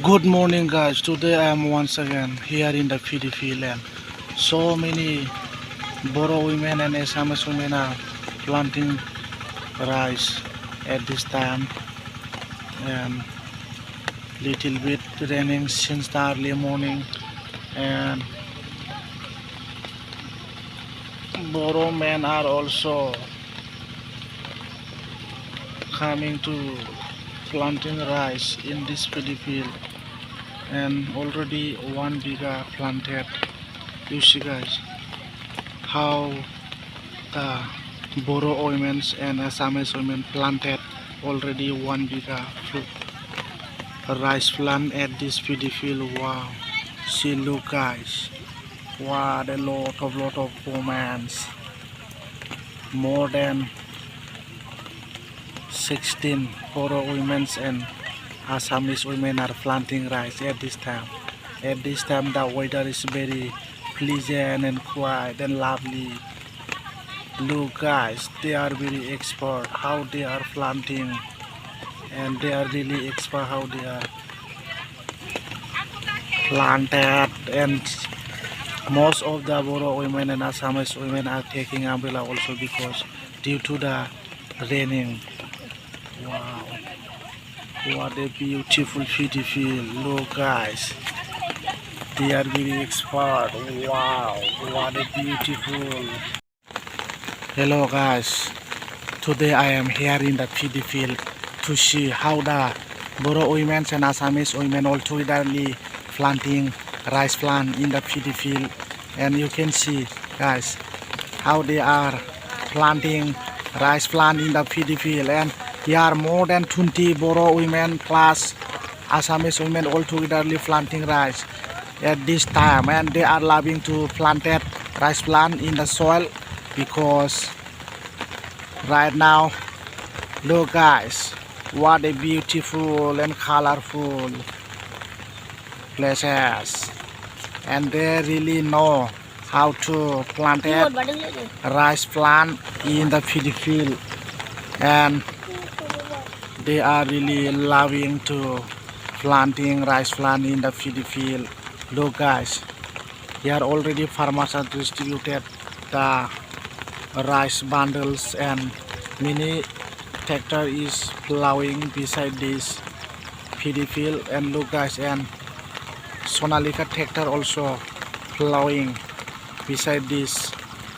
Good morning, guys. Today I am once again here in the PDP land. So many BORO women and Assamese women are planting rice at this time, and little bit raining since the early morning. And BORO men are also coming to planting rice in this PDP field, and already 1 biga planted. You see, guys, how the BORO women and Assamese women planted already 1 biga rice plant at this PDP field. Wow, see, look, guys, what a lot of women, more than 16 BORO women and Assamese women are planting rice at this time. At this time the weather is very pleasant and quiet and lovely. Look, guys, they are very expert how they are planting, and they are really expert how they are planted. And most of the BORO women and Assamese women are taking umbrella also because due to the raining. Wow, what a beautiful PDP field. Look, guys, they are very expert. Wow, what a beautiful. Hello, guys, today I am here in the PDP field to see how the BORO women and Assamese women all togetherly planting rice plant in the PDP field. And you can see, guys, how they are planting rice plant in the PDP field. And here are more than 20 BORO women plus Assamese women all togetherly planting rice at this time, and they are loving to plant that rice plant in the soil because right now, look, guys, what a beautiful and colorful places, and they really know how to plant that rice plant in the PDP field, and they are really loving to planting rice plant in the PDP field. Look, guys, here already farmers are distributed the rice bundles, and mini tractor is plowing beside this PDP field. And look, guys, and Sonalika tractor also plowing beside this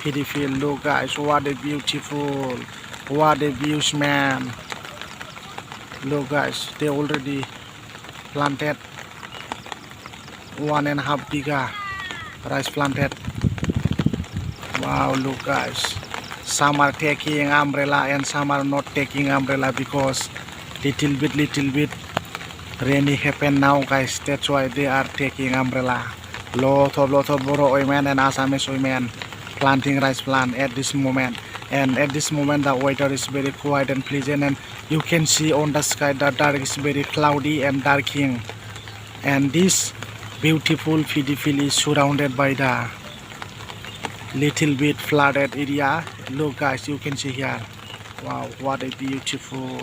PDP field. Look, guys, what a beautiful, what a views, man. Look, guys, they already planted 1.5 biga rice planted. Wow, look, guys, some are taking umbrella and some are not taking umbrella because little bit rainy happen now, guys. That's why they are taking umbrella. Lot of BORO women and Assamese women planting rice plant at this moment. And at this moment the weather is very quiet and pleasant, and you can see on the sky the dark is very cloudy and darking, and this beautiful PDP field is surrounded by the little bit flooded area. Look, guys, you can see here. Wow, what a beautiful.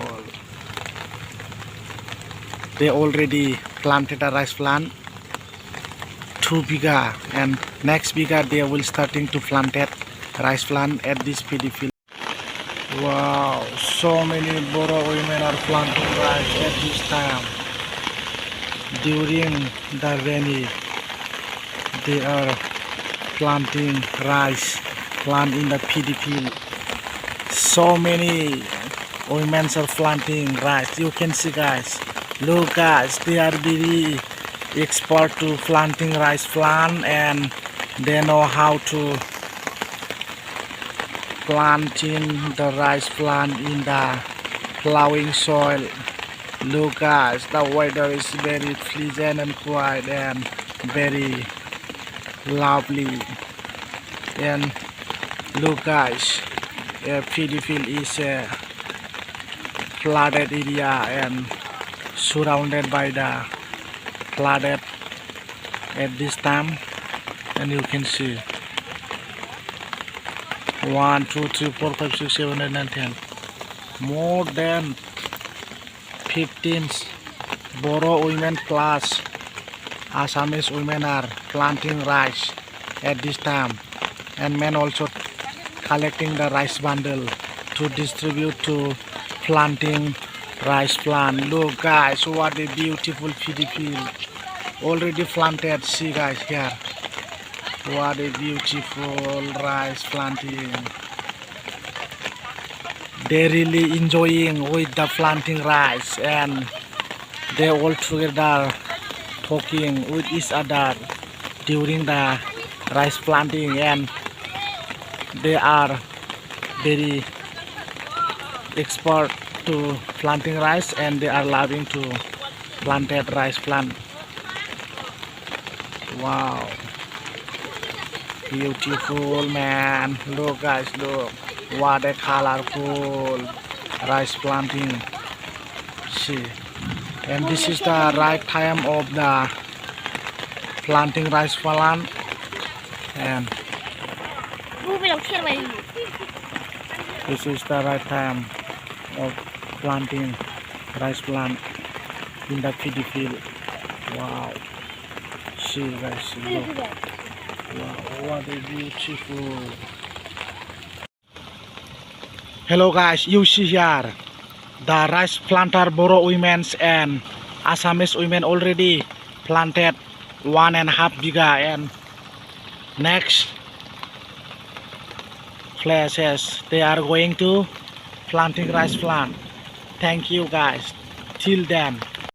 They already planted a rice plant 2 biga, and next biga they will starting to plant that rice plant at this PDP field. Wow, so many BORO women are planting rice at this time. During the rainy, they are planting rice plant in the PDP field. So many women are planting rice. You can see, guys. Look, guys, they are very expert to planting rice plant, and they know how to planting the rice plant in the plowing soil. Look, guys, the weather is very pleasant and quiet and very lovely. And look, guys, PDP field is a flooded area and surrounded by the flooded at this time. And you can see 1, 2, 3, 4, 5, 6, 7, 8, 9, 10. More than 15 Boro women plus Assamese women are planting rice at this time, and men also collecting the rice bundle to distribute to planting rice plant. Look guys, what a beautiful paddy field already planted. See guys here, what a beautiful rice planting. They really enjoying with the planting rice, and they all together talking with each other during the rice planting, and they are very expert to planting rice, and they are loving to planted rice plant. Wow, beautiful man. Look guys, look what a colorful rice planting. See, and this is the right time of the planting rice plant, and this is the right time of planting rice plant in the paddy field. Wow, see guys, look. Wow, what a beautiful. Hello guys, you see here the rice planter Boro women and Assamese women already planted 1.5 biga, and next places they are going to planting rice plant. Thank you guys. Till then.